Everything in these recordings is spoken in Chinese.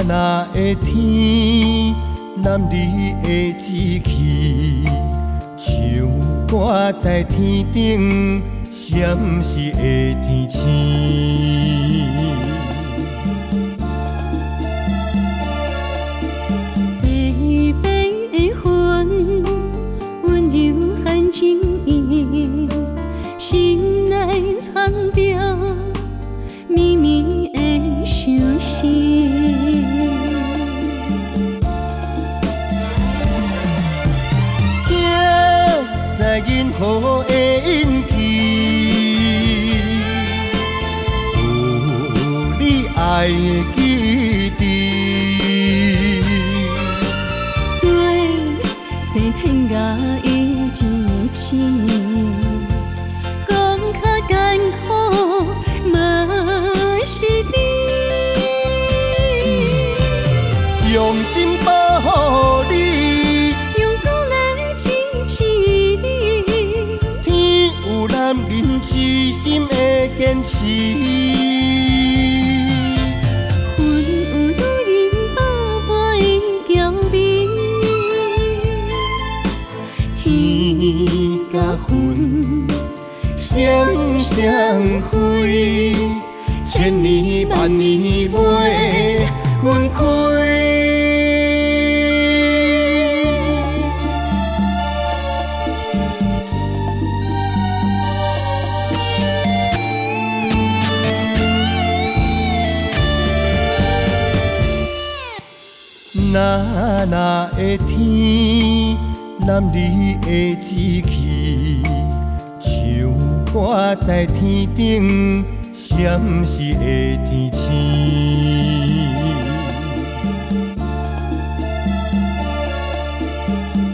那的天，男女的志气，唱歌在天顶，闪烁的天星。白白的云，温柔含情意，心内藏着绵绵的相思。在银河的印记，有你爱的记忆。对，这天涯的真情，讲较艰苦嘛是你，用心保护你。男人痴心的坚持，云有女人宝贝的娇美，天甲云双双飞，千年万年袂分开。那的天，男女的志气，唱歌在天顶，闪烁的天星。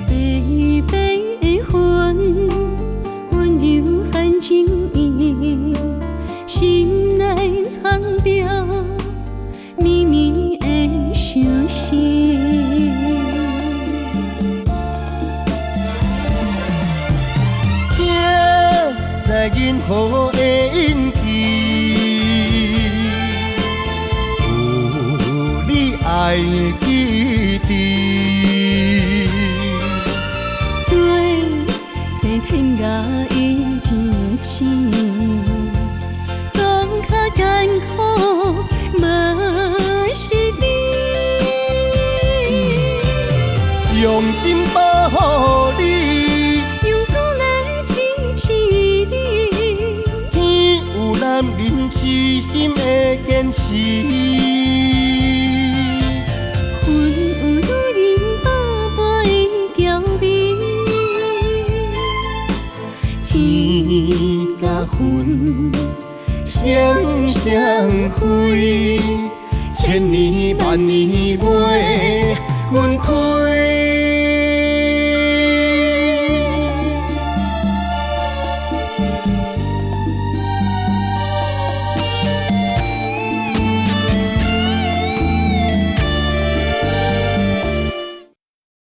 白白的云，温柔含情意，心内藏着绵绵的相思。在银河的印记，有你爱的记忆。对，这天涯的真情，讲较艰苦嘛是你，用心保护你。男人痴心的坚持，云有女人宝贝的娇美，天甲云双双飞，千年万年袂分开。